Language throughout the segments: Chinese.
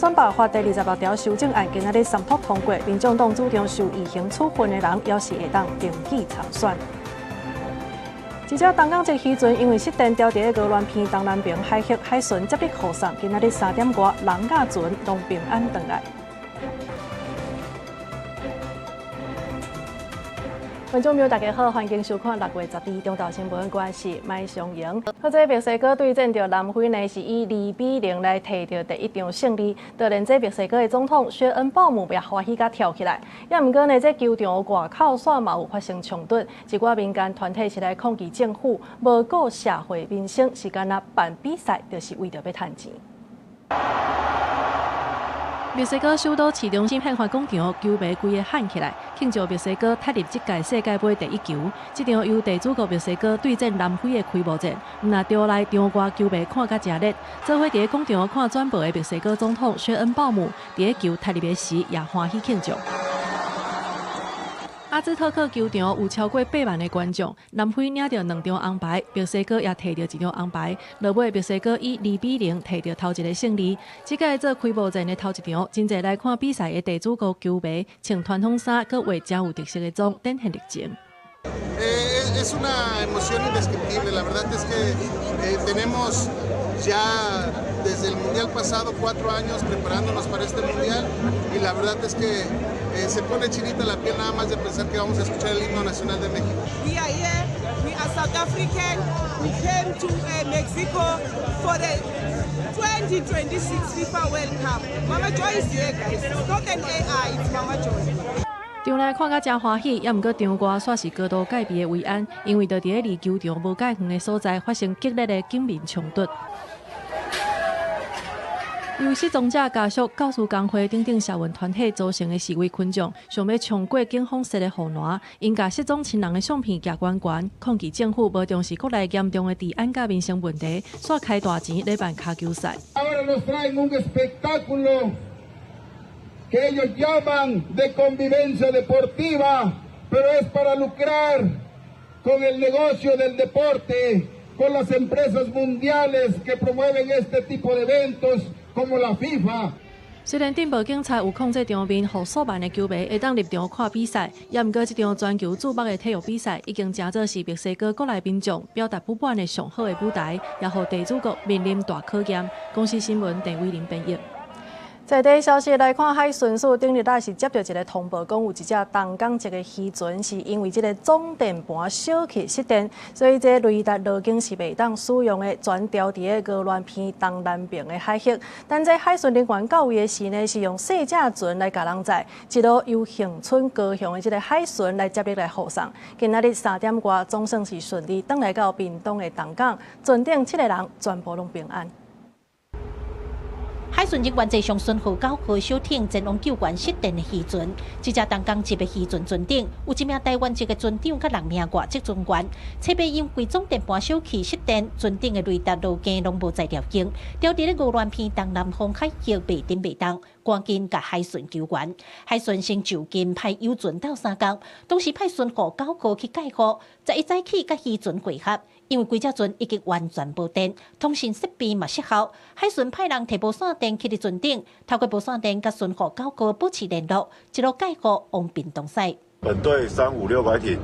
选罢法第26条修正案今仔日三读通过，民众党主张受异刑处分的人，也是会当登记参选。一只东港籍渔船因为失电掉伫个鹅銮鼻东南边海域，海巡接力护送，今仔日3点外，人甲船拢平安回来。观众朋友，大家好，欢迎收看6月12日中昼新闻，我是麦尚莹。好，这墨西哥对战着南非呢，是以2-0来摕到第1场胜利。就连这墨西哥的总统薛恩鲍姆也欢喜甲跳起来。也毋过呢，这球场外口线嘛有发生冲突，一寡民间团体是来抗议政府无顾社会民生，是干那办比赛，就是为着要赚钱。墨西哥首都市中心宪法广场，球迷规个喊起来，庆祝墨西哥踢入这届世界杯第1球。这场由地主国墨西哥对战南非的开幕战，毋但场内场外球迷看甲真热，做伙伫广场看转播的墨西哥总统薛恩鲍姆，伫球踢入的时也欢喜庆祝。阿兹特克球场有超过8万的观众，南非领到2张红牌，墨西哥也摕到1张红牌。落尾墨西哥以2-0摕到头一个胜利。这届做开幕战的头一场，真侪来看比赛的地主国球迷穿传统衫，佮画真有特色的妆，展现热情。Es una emoción indescriptible. La verdad es que tenemos ya desde el mundial pasado 4 años preparándonos para este mundial y la verdad es que se pone chinita la piel nada más de pensar que vamos a escuchar el himno nacional de México. We are here. We are South African. We came to Mexico for the 2026 FIFA World Cup. Mama Joy is here, guys. It's not an AI. It's Mama Joy. 场内看甲真欢喜，也毋过场外煞是高度戒备的维安，因为就伫离球场无介远的所在发生激烈的警民冲突。由失踪者家属、教师工会等等社运团体组成的示威群众，想要冲过警方设的护栏，因甲失踪亲人的相片夹悬悬，抗议政府无重视国内严重的治安甲民生问题，煞开大钱来办卡球赛。Que ellos llaman de convivencia deportiva, pero es para lucrar con el negocio del deporte, con las empresas mundiales que promueven este tipo de eventos como la FIFA. 虽然镇暴警察有控制场面，让数万的球迷会当入场看比赛，也毋过这场全球瞩目的体育比赛已经成做是墨西哥国内民众表达不满的上好的舞台，也让地主国面临大考验。公司新闻陈伟林编译。在地消息来看，海巡署顶日是接到一个通报，讲有一只东港籍的渔船是因为这个总电盘小气失电，所以这雷达路径是袂当使用的，全掉伫个鹅銮鼻东南边的海域。但这海巡人员到位的时呢，是用细只船来甲人载，一路由恒春高雄的这个海巡来接力来护送。今仔日3点外，总算是顺利返来到屏东的东港，船顶7个人全部拢平安。海巡人员坐上顺号9号小艇前往救援失电的渔船。这只东港籍的渔船船顶有1名台湾籍的船长甲2名外籍船员，车尾因为总电盘小气失电，船顶的雷达路径拢无再调经，掉伫咧鹅銮鼻东南方海域袂顶袂动，赶紧甲海巡救援。海巡先就近派游船斗3工，当时派顺号9号去解号，11早起甲渔船会合。因为规只船已经完全无电，通讯设备嘛失效，海巡派人摕无线电去伫船顶，透过无线电甲顺号9号保持联络，一路解号往屏东西。本队356白艇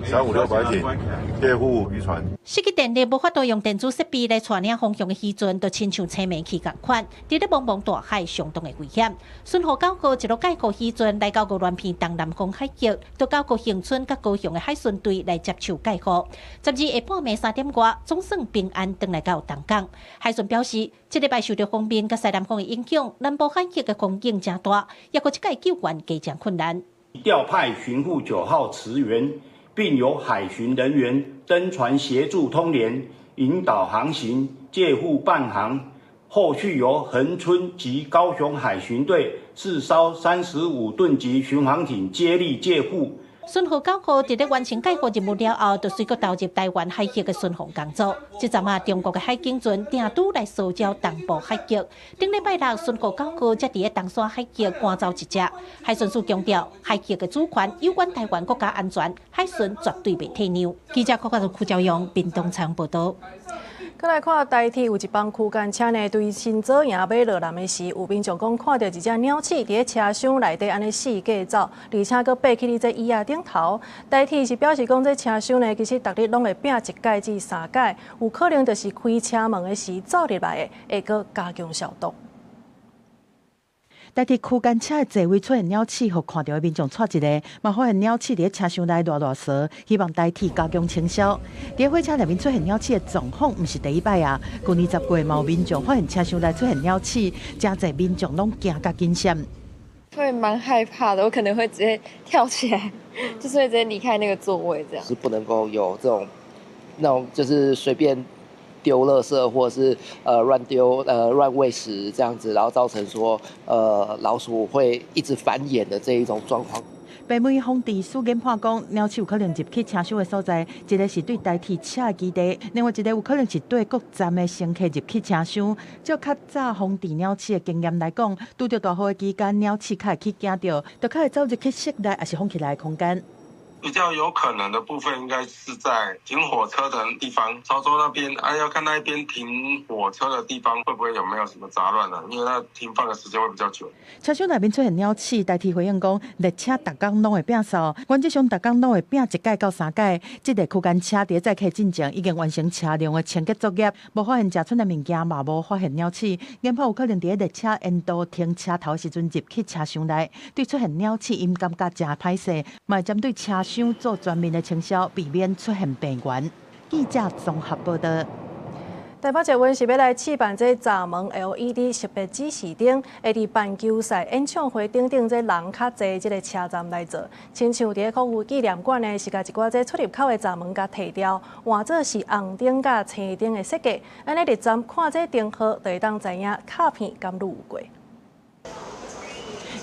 借护渔船。失去电力，无法度用电子设备来带领方向的渔船，就亲像车门器共款，伫咧茫茫大海相当的危险。顺号9号一路解号渔船来到鹅銮鼻东南方海域，就到过恒春甲高雄的海巡队来接手解号。12下半暝3点外，总算平安返来到东港。海巡表示，这礼拜受到方面甲西南风的影响，南部海域的风景真大，也个即个救援加强困难。调派巡护9号驰援，并由海巡人员登船协助通联，引导航行，借护伴航。后续由恒春及高雄海巡队4艘35吨级巡航艇接力借护。顺号9号伫咧完成解号任务了后，就随国投入台湾海域的巡防工作。这阵啊，中国的海警船定都来搜礁东部海域。顶礼拜六，顺号9号才伫咧东沙海域赶走一只。海巡署强调，海域的主权有关台湾国家安全，海巡绝对袂退让。记者柯兆阳，屏东采访报道。再来看台铁有一帮区间车呢，对新左营马落南的时，有民众讲看到一只鸟鼠伫车厢内底安尼四界走，而且佫爬去这椅仔顶头。台铁是表示讲，这车厢呢，其实逐日拢会摒1届至3届，有可能就是开车门的时走入来的，会佫加强消毒。台铁区间车的座位出现鸟鼠，互看到的民众撮一个，嘛发现鸟鼠伫车厢内乱踅，希望台铁加强清消。伫火车内面出现鸟鼠的状况，毋是第一摆啊。去年10月，有民众发现车厢内出现鸟鼠，真侪民众拢惊甲惊险。会蛮害怕的，我可能会直接跳起来，就是会直接离开那个座位，这样。是不能够有这种那种就是随便丢垃圾或者是乱丢乱喂食这样子，然后造成说老鼠会一直繁衍的这一种状况。北门风地事件判讲，鸟鼠有可能入去车厢的所在，一个是对台铁车的基地，另外一个有可能是对各站的乘客入去车厢。照较早风地鸟鼠的经验来讲，拄着大雨的期间，鸟鼠较会去惊到，就较会走入去室内，还是封起来的空间。比较有可能的部分应该是在停火车的地方，潮州那边要看那一边停火车的地方会不会有没有什么杂乱呢？因为那停放的时间会比较久。车厢内面出现鸟鼠，台铁回应讲，列车逐工拢会摒扫，原则上逐工拢会摒1届到3届。这个区间车伫载客进前已经完成车辆的清洁作业，无发现食剩的物件，嘛无发现鸟鼠。研判有可能伫列车沿途停车头时阵入去车厢内，对出现鸟鼠，因感觉真歹势，嘛会针对车厢做全面的清消，避免出现病源。记者综合报道。台北捷运是要来试办这闸门 LED 识别指示灯，会伫办球赛、演唱会等等这人较侪这个车站来做。亲像伫国父纪念馆呢，是甲一寡这出入口的闸门甲摕掉，换做是红灯甲青灯的设计。安尼入站看这灯号，就会当知影卡片敢愈有过。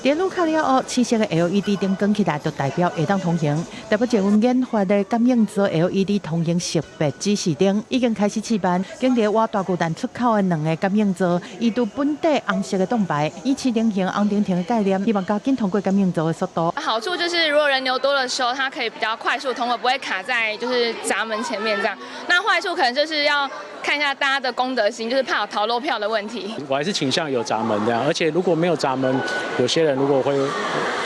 电路卡了后，青色的 LED 灯光起来，就代表会当通行。台北捷运研发的感应座 LED 通行识别指示灯已经开始试办。经伫挖大巨蛋出口的2个感应座，移除本地红色的盾牌，以启灯型、红灯停的概念，希望加紧通过感应座的速度。好处就是，如果人流多的时候，它可以比较快速通过，不会卡在就是闸门前面这样。那坏处可能就是要看一下大家的公德心，就是怕有逃漏票的问题。我还是倾向有闸门这样，而且如果没有闸门，有些人如果会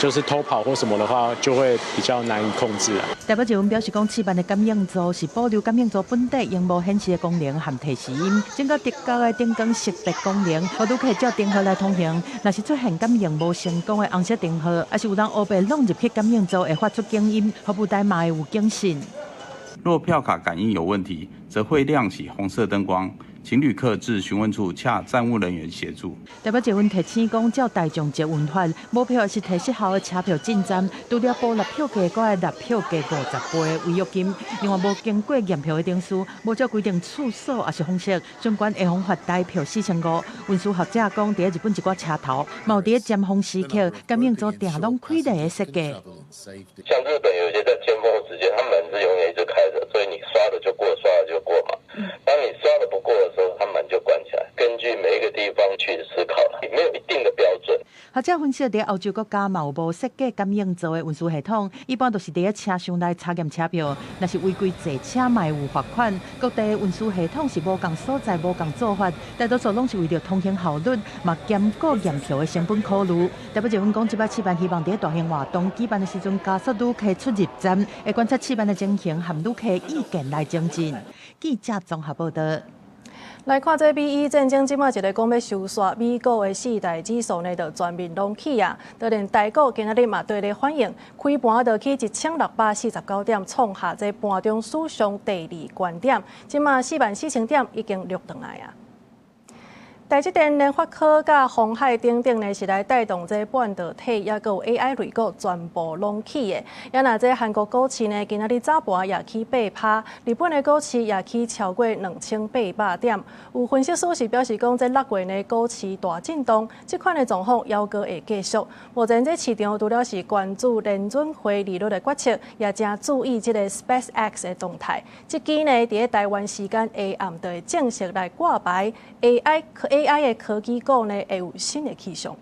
就是偷跑或什么的话，就会比较难以控制啊。台北捷运表示讲，试办的感应座是保留感应座本地荧幕显示的功能和提示音，增加特高的灯光识别功能，互旅客照灯号来通行。若是出现感应无成功的红色灯号，还是有人黑白弄入去感应座，会发出警音，服务台嘛会有警讯。若票卡感应有问题，则会亮起红色灯光，请旅客至询问处洽站务人员协助。台北捷运提醒讲，照大众捷运法，无票是提失效的车票进站，除了补纳票价，还会纳票价50倍的违约金。另外，无经过验票的证书，无照规定处所还是方式，相关会罚台票4500。运输学者讲，伫日本一寡车头，嘛有伫尖峰时刻，感应座定拢开来的设计。像日本有些在尖峰时间，它门是永远一直开着，所以你刷的就过，刷的就过嘛。当你刷的不过的时候，它门就关起来。根据每一个地方去思考，没有一定的标准。学者分析，伫欧洲国家嘛有无设计感应座的运输系统，一般都是伫车厢内查验车票，若是违规坐车嘛有罚款。各地运输系统是无共所在、无共做法，大多数拢是为了通行效率，嘛兼顾验票的成本考虑。台北捷运讲，即摆试办希望伫大型活动举办的时阵，加速旅客出入站，会观察试办的情形，和旅客意见来精进。记者综合报道。来看这美伊战争，即马一个讲要收煞，美国的4大指数呢，就全面拢起啊，就连台股今仔日嘛对咧反应，开盘就起1649点，创下这盘中史上第2高点，即马44000点已经落倒来啊。台积电、联发科、甲鸿海等等呢，是来带动这半导体，也有 AI 类股全部拢起的。也那这韩国股市呢，今仔日早盘也起8%，日本的股市也起超过2800点。有分析师是表示讲，这6月呢股市大震荡，这款的状况还阁会继续。目前这市场除了是关注联准会利率的决策，也正注意这个 SpaceX 的动态。这支呢，伫台湾时间下暗就会正式来挂牌 AI 的科技股呢，会有新的气象。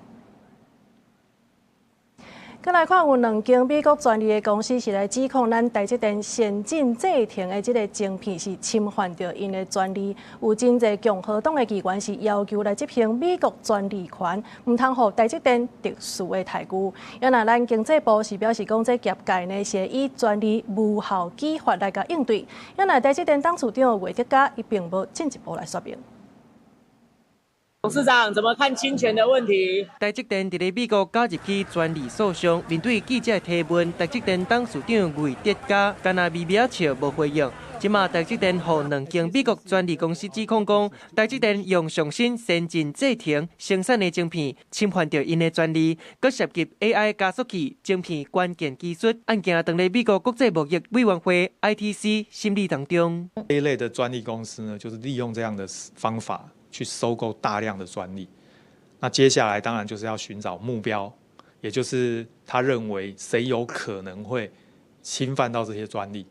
再来看有2间美国专利的公司是来指控咱台积电先进制程的这个晶片是侵犯到因的专利，有真侪共和党的议员是要求来执行美国专利权，唔通互台积电特殊的待遇。也那咱经济部是表示讲，这业界呢是以专利无效技法来甲应对。也那台积电董事长魏德嘉伊并无进一步来说明。董事长怎么看侵权的问题？台积电伫咧美国加入去专利诉讼，面对记者提问，台积电董事长魏德嘉干那微微笑无回应。即马台积电互2间美国专利公司指控讲，台积电用上新先进制程生产的晶片，侵犯到因的专利，佮涉及 AI 加速器晶片关键技术。案件当咧美国国际贸易委员会 ITC 审理当中。这一类的专利公司呢，就是利用这样的方法去收购大量的专利。那接下来当然就是要寻找目标，也就是他认为谁有可能会侵犯到这些专利。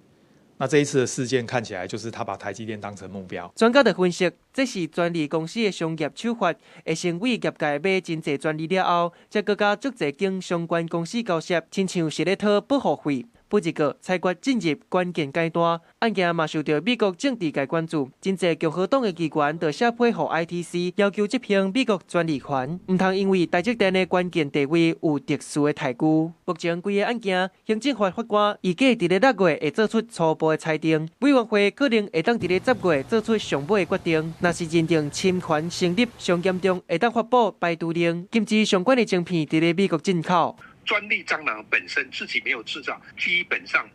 那这一次的事件看起来就是他把台积电当成目标。专家就分析，这是专利公司的商业手法，会成为业界买真侪专利了后，再搁加足侪间相关公司交涉，亲像是咧讨保护费。不一个裁决进入关键阶段，案件嘛受到美国政治界关注，真侪共和党的议员就写批予 ITC， 要求执行美国专利权，唔通因为台积电的关键地位有特殊的待遇。目前规个案件，行政法法官预计伫咧6月会做出初步的裁定，委员会可能会当伫咧10月做出上尾的决定。若是认定侵权成立，上严重会当发布排除令，禁止相关的晶片伫咧美国进口。专利蟑螂本身自己没有制造，基本上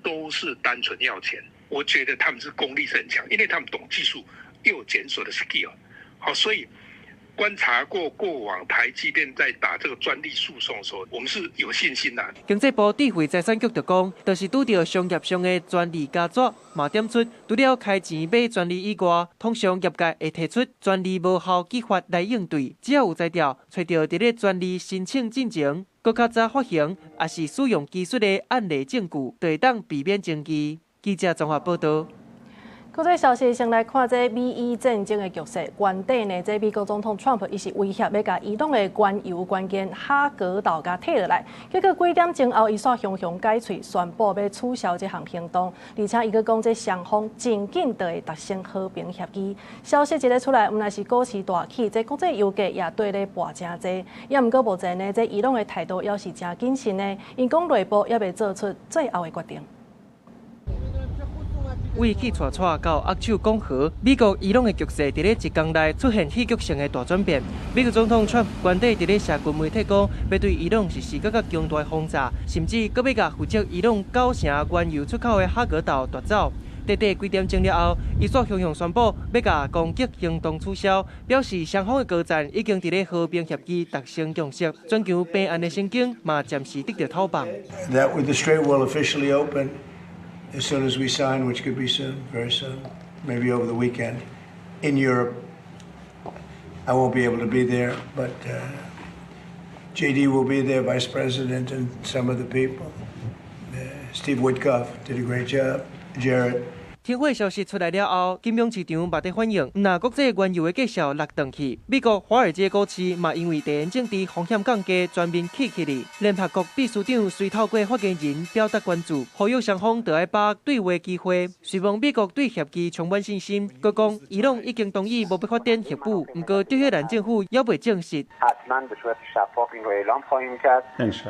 都是单纯要钱。我觉得他们是功力是很强，因为他们懂技术，又有检索的 skill。好，所以观察过往台积电在打这个专利诉讼的时候，我们是有信心的。经济部智慧财产局就讲，就是拄到商业上的专利加抓，嘛点出除了开钱买专利以外，通常业界会提出专利无效技法来应对。只要有才调，找到伫咧专利申请进前，搁较早发行，也是使用技术的案例证据，就会当避免争议。记者综合报道。国际消息，先来看这美伊战争的局势。原底呢，这美国总统 Trump 伊是威胁要甲伊朗的原油关键哈格岛甲摕落来，结果几点钟后，伊煞雄雄改喙，宣布要取消这项行动，而且伊佫讲这双方真紧就会达成和平协议。消息一个出来，毋但是股市大起，这国际油价也对咧跋真济。也毋过目前呢，这伊朗的态度也是真谨慎的，因讲内部也未做出最后的决定。为去带到握手讲和，美国伊朗的局势伫咧一天内出现戏剧性的大转变。美国总统 Trump 原底伫咧社群媒体讲，要对伊朗实施更加强大轰炸，甚至搁要甲负责伊朗9成原油出口的哈格岛夺走。短短几点钟了后，伊煞雄雄宣布要甲攻击行动取消，表示双方的交战已经伫咧和平协议达成共识，全球平安的神经嘛暂时得到透放。That with the Strait will officially open as soon as we sign, which could be soon, very soon, maybe over the weekend. In Europe, I won't be able to be there, but JD will be there, Vice President, and some of the people. Steve Witkoff did a great job. Jared. 停火消息出来了后，金融市场嘛在反应，那国际原油的价格落断去。美国华尔街股市嘛因为地缘政治风险降低，全面起起嚟。联合国秘书长随透过发言人表达关注，呼吁双方要把对话机会。随望美国对协议充满信心，佮讲伊朗已经同意无必发展核武，不过对越南政府也未证实。حتما به صورت شفاف این رو اعلام خواهیم کرد.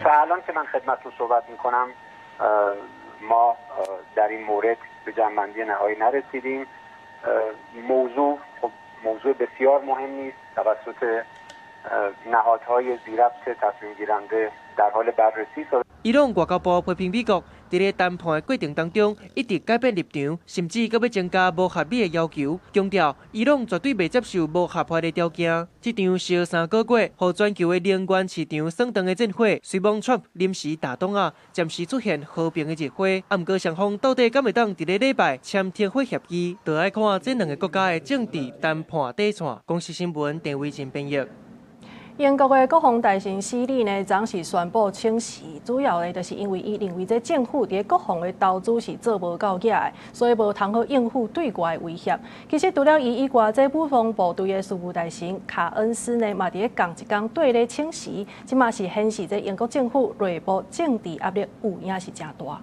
تا الان که من خدمتتون صحبت میکنم ما در این مورد به جمع‌بندی نهایی نرسیدیم. موضوع بسیار مهمی است. توسط نهادهای ذی‌ربط تصمیم گیرنده در حال بررسی است. 伊朗外交部批评美国伫咧谈判的过程当中一直改变立场，甚至搁要增加无合理的要求，强调伊朗绝对袂接受无合法的条件。这场烧3个月，互全球的能源市场升腾的战火，随望 Trump 临时打动啊，暂时出现和平的热火。啊，毋过双方到底敢会当伫咧礼拜签停火协议，就要看这2个国家的政治谈判底线。公司新闻陈伟进编译。英国的国防大臣施里呢，昨是宣布请辞，主要呢就是因为伊认为这政府伫国防的投资是做无够野的，所以无通好应付对外的威胁。其实除了伊以外，这武装部队的事务大臣卡恩斯呢，嘛伫咧同一天对咧请辞，即嘛是显示这英国政府内部政治压力有影是真大。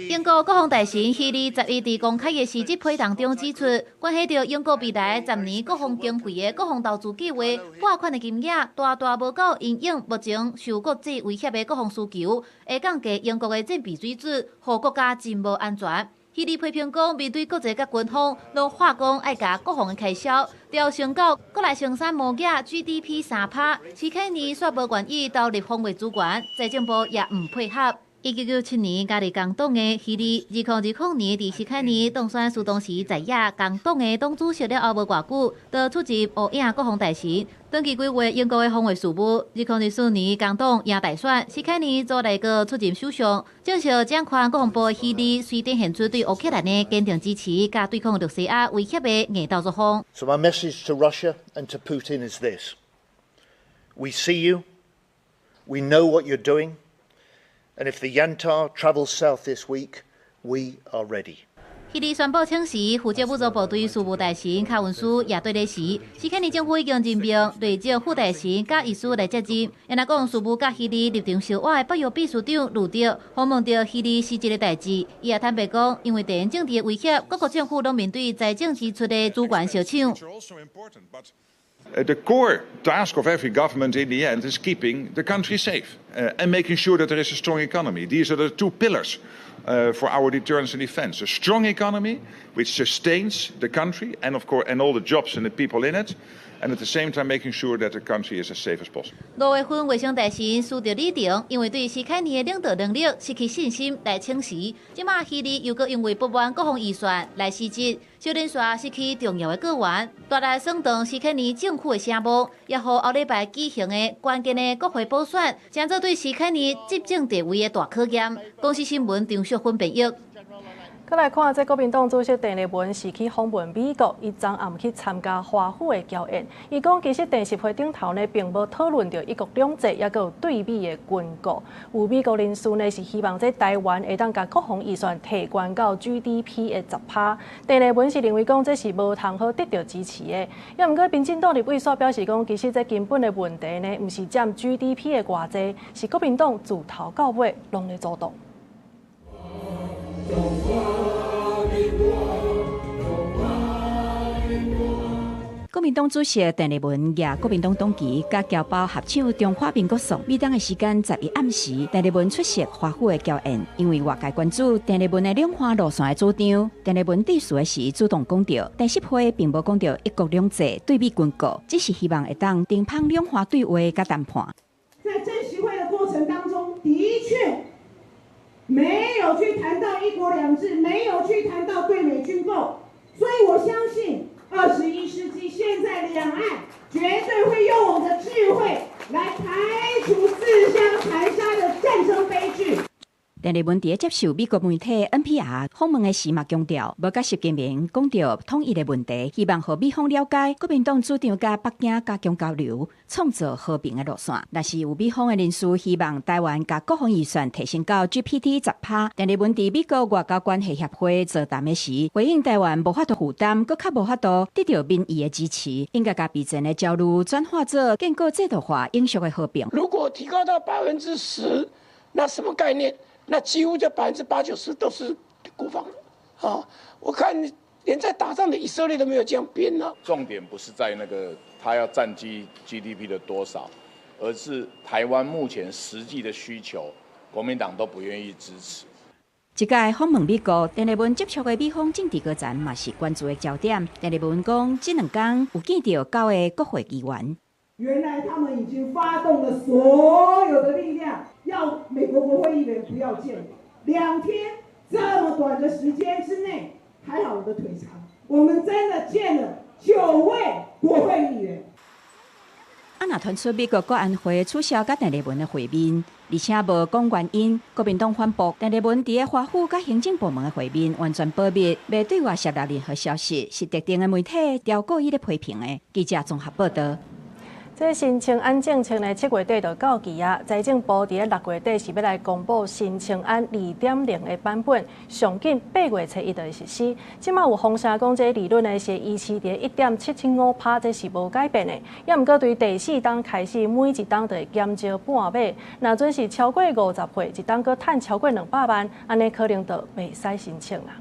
英国国防大臣希利11日公开的辞职批当中指出，关系到英国未来10年国防经费的国防投资计划拨款的金额大大无够应用目前受国际威胁的国防需求，会降低英国的战备水准，互国家真无安全。希利批评讲，面对国际甲军方拢话讲爱加国防的开销，调升到国内生产模价 GDP 3%，史凯尼却无愿意投入方面资源，财政部也唔配合。1997年加入工党的希利，2020年伫史凯尼当选苏当时在野工党的党主席了后无偌久，就出任乌影国防大臣。长期规划英国的防卫事务。2004年工党赢大选，史凯尼做内阁出任首相，正式掌权国防部的希利，虽展现出对乌克兰的坚定支持，加对抗绿西亚威胁的硬斗作风。So my message to Russia and to Putin is this: We see you, we know what you're doing. And if the Yantar travels south this week, we are ready. 希利宣布请辞，负责武装部队事务大臣卡文斯也对咧时，史凯尼政府已经任命内政副大臣甲医师来接任。因来讲，事务甲希利立场相歪的北约秘书长卢德访问到希利辞职的代志，伊也坦白讲，因为地缘政治的威胁，各国政府拢面对财政支出的资源小抢。The core task of every government in the end is keeping the country safe and making sure that there is a strong economy. These are the two pillars for our deterrence and defense. A strong economy which sustains the country and of course and all the jobs and the people in it, and at the same time making sure that the country is as safe as possible. 卢伟芬卫生大臣输着立场，因为对史凯尼的领导能力失去信心来请辞。即马希利又搁因为不满国防预算来辞职，小林刷失去重要的阁员，带来松动史凯尼政府的声望，也予后礼拜举行的关键的国会补选，将做对史凯尼执政地位的大考验。公司新闻张淑芬评译。再来看，这国民党主席邓丽文是去访问美国，伊昨暗去参加华府的交宴。伊讲，其实电视会顶头呢，并无讨论到一国两制，也有对美的军购。有美国人士呢是希望在台湾会当甲国防预算提悬到 GDP 的10%。邓丽文是认为讲，这是无通好得到支持的。也毋过，民进党立委所表示讲，其实这根本的问题呢，毋是占 GDP 的偌济，是国民党自头到尾拢咧主动。国民党主席邓丽文也国民党党旗甲侨胞合唱《中华民国颂》。美当的时间11暗时，邓丽文出席华府的交宴。因为外界关注邓丽文的两岸路线的主张，邓丽文致辞的时主动讲到，第10会并无讲到一国两制对美军购，只是希望会当乒乓两岸对话甲谈判。在正式会的过程当中，的确没有去谈到一国两制，没有去谈到对美军购，所以我相信21世纪现在两岸绝对会用我们的智慧来排除自相残杀的战争悲剧。邓丽文伫接受美国媒体 NPR 访问的时嘛强调，无甲习近平讲到统一的问题，希望互美方了解国民党主张甲北京加强交流，创造和平的路线。但是有美方的人士希望台湾甲国防预算提升到 GPT 10%。邓丽文伫美国外交关系协会座谈的时，回应台湾无法度负担，搁较无法度得到民意的支持，应该甲备前的交流转化做建构制度化永续的和平。如果提高到10%，那什么概念？那几乎就80%、90%都是国防了啊！我看连在打仗的以色列都没有这样编呢。重点不是在那个他要占 GDP 的多少，而是台湾目前实际的需求，国民党都不愿意支持。这届访问美国，邓丽文接触的美方政治高层嘛是关注的焦点。邓丽文讲，这2天有见到9位国会议员。原来他们已经发动了所有的力量，要美国国会议员不要见我。2天这么短的时间之内，还好我的腿长，我们真的见了9位国会议员。若传出美国国安会取消甲邓丽文的会面，而且无讲原因，国民党反驳邓丽文伫华府甲行政部门的会面完全保密，未对外泄露任何消息，是特定的媒体调过伊的批评的。记者综合报道。这新青安政策呢，7月底就到期啊。财政部伫6月底是要来公布新青安2.0的版本，上紧8月初1就会实施。即马有风声讲，这利润呢是预期伫1.775%，这是无改变的。也毋过对第4档开始，每一档就会减少半码。若准是超过50岁，一档阁趁超过200万，安尼可能就袂使申请啦。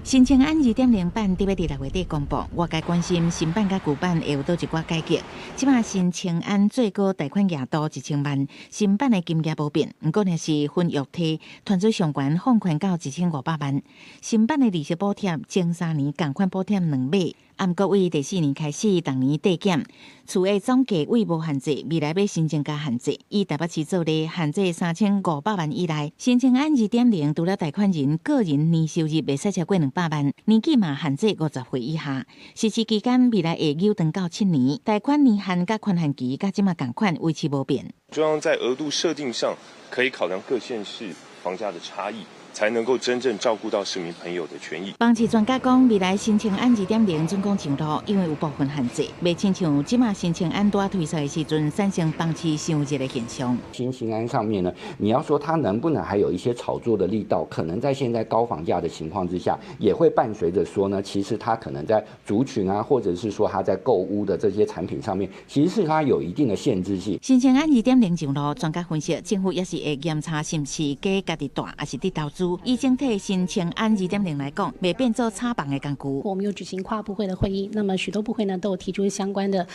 新青安2.0版伫要伫6月底公布，外界关心新版甲旧版会有倒一寡改革。即马新青安最高贷款额度1000万，新版的金额无变，不过呢是分月梯，团最上悬放宽到1500万。新版的利息补贴前3年共款补贴2码，毋过为第4年开始，逐年递减。厝的总价位无限制，未来要新增加限制，以台北市做例，限制3500万以内。新青安2.0除了贷款人个人年收入袂使超过200万，年纪嘛限制50岁以下。实施期间未来会扭长到7年，贷款年限甲宽限期甲即马共款维持无变。中央在额度设定上可以考量各县市房价的差异，才能够真正照顾到市民朋友的权益。房市专家讲，未来新青安2.0准讲上路，因为有部分限制，袂亲像即马新青安拄推出的时阵，产生房市伤热的现象。新青安上面呢，你要说它能不能还有一些炒作的力道，可能在现在高房价的情况之下，也会伴随着说呢，其实它可能在族群啊，或者是说它在购屋的这些产品上面，其实是它有一定的限制性。新青安2.0上路，专家分析，政府也是会检查是不是加家己大，还是伫投资。以整体新青安2.0来讲，未变做插棒的工具。我们有举行跨部会的会议，那么许多部会呢都有提出相关的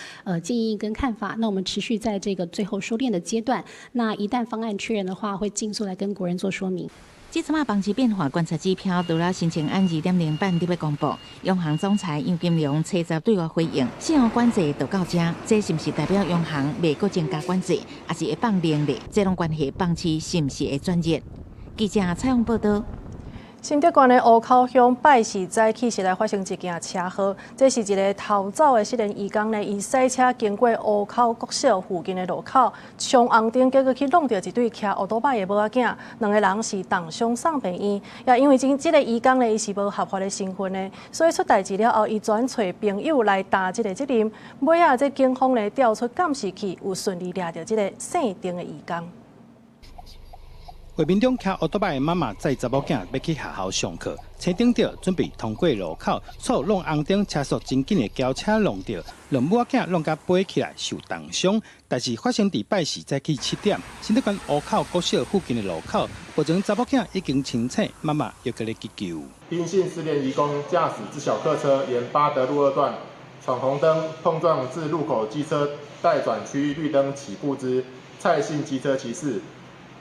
建议跟看法。那我们持续在这个最后收敛的阶段。那一旦方案确认的话，会尽速来跟国人做说明。即阵啊，房市变化观察指标，除了新青安2.0版伫要公布，央行总裁杨金龙初十对外回应，信用管制就到这，这是不是代表央行未搁增加管制，还是会放零利？这种关系房市是不是会转热？记者采访报道。新竹县的湖口乡拜四早起是来发生一件车祸，这是一个逃走的失联移工呢，伊驶车经过湖口国小附近的路口，冲红灯，结果去弄到一对骑奥多拜的母仔囝，两个人是重伤送病院。也因为这个移工呢，伊是无合法的身份呢，所以出代志了后，伊转找朋友来担这个责任。尾仔这警方呢调出监视器，有顺利抓到这个姓丁的移工。画面中，骑奥多拜的妈妈载查某囝要去学校上课，车顶着准备通过路口，错弄红灯，车速真紧的轿车弄着，两母仔囝弄甲飞起来受重伤。但是发生伫拜四早起7点，新竹县湖口国小附近的路口，目前查某囝已经清醒，妈妈又搁咧急救。因姓失联移工驾驶自小客车沿八德路2段闯红灯，碰撞至路口机车待转区绿灯起步之蔡姓机车骑士。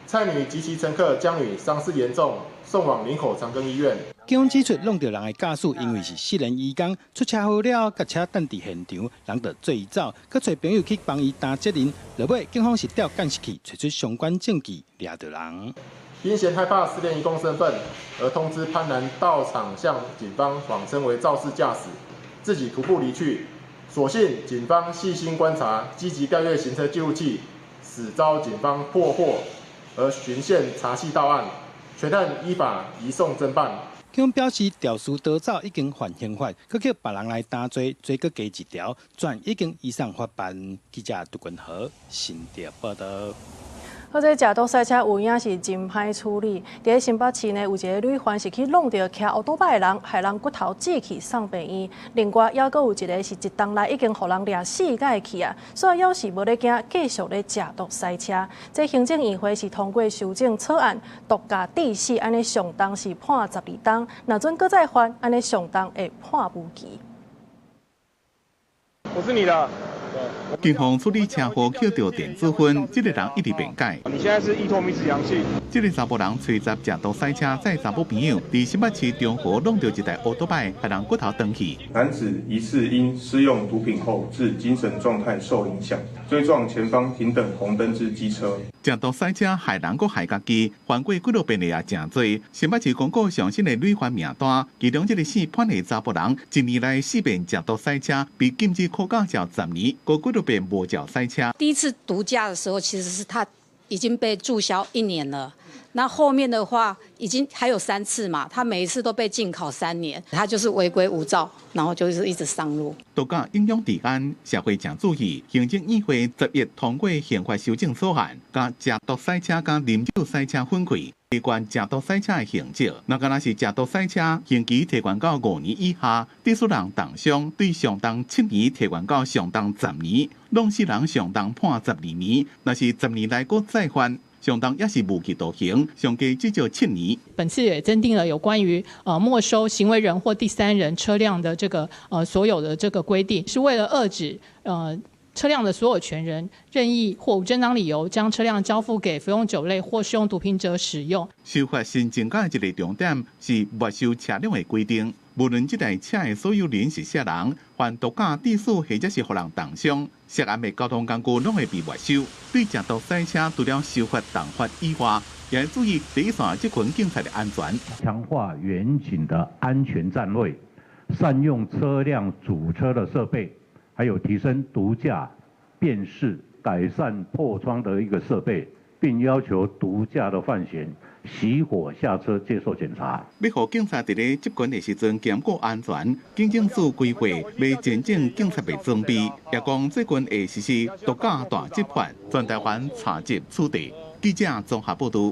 蔡女及其乘客将女伤势严重，送往林口长庚医院。警方指出，弄到人的驾驶因为是失联移工，出车祸了，甲车等伫现场，人就追走，佮找朋友去帮伊担责任。落尾，警方是调监视器，找出相关证据，抓到人。因嫌害怕失联移工身份，而通知潘男到场向警方谎称为肇事驾驶，自己徒步离去。所幸警方细心观察，积极调阅行车记录器，始遭警方破获。而循线查缉到案，全案依法移送侦办。警方表示，肇事逃走已经犯刑法，佮叫别人来担罪，罪佮加一条，转已经移送法办。记者杜君和新竹报道。好，这食毒赛车有影是真歹处理。伫新北市呢，有一个女患是去弄到骑奥多拜的人，害人骨头锯去送病院。另外，还佫有一个是一档内已经互人掠死个去啊，所以要是无咧惊，继续咧食毒赛车。这行政议会是通过修正草案，毒驾致死，安尼上重是判12档，若准佫再犯，安尼上重会判无期。我是你的。警方处理车祸捡到电子烟，这个人一直辩解。你现在是依托米脂阳性。这个查甫人吹杂食毒赛车，载查某朋友，伫新北市中和弄到一台奥多拜，害人骨头断去。男子疑似因施用毒品后致精神状态受影响，追撞前方停等红灯之机车。食毒赛车害人佫害家己，犯过纪录片的也真多。新北市公告上新的累犯名单，其中这个死判的查甫人，1年来4遍食毒赛车，被禁止考驾照10年，过纪录片无照赛车。第一次毒驾的时候，其实是他已经被注销1年了。那后面的话已经还有3次嘛，他每一次都被禁考3年，他就是违规无照，然后就是一直上路。毒驾影响治安，社会正注意。行政议会10月通过刑法修正草案，将食毒赛车甲啉酒赛车分开。提悬食毒赛车的刑责，若敢若是食毒赛车，刑期提悬到5年以下；致死人重伤，对上重7年提悬到上重10年；弄死人上重判12年，若是10年内搁再犯，上重也是无期徒刑，上计至少7年。本次也增订了有关于没收行为人或第三人车辆的这个所有的这个规定，是为了遏止车辆的所有权人任意或无正当理由将车辆交付给服用酒类或使用毒品者使用。修法新增加一个重点是没收车辆的规定，无论这台车的所有人是啥人，犯毒驾致死或者是互人重伤，涉案的交通工具拢会被没收。对食毒赛车除了修法重罚以外，也要注意第一线这群警察的安全，强化远景的安全站位，善用车辆主车的设备。还有提升毒驾辨识、改善破窗的一个设备，并要求毒驾的犯嫌熄火下车接受检查。要让警察在咧执勤的时阵兼顾安全，警政署规划要增进警察的装备，也讲最近会实施毒驾大执法，全台湾查缉处地。记者综合报道。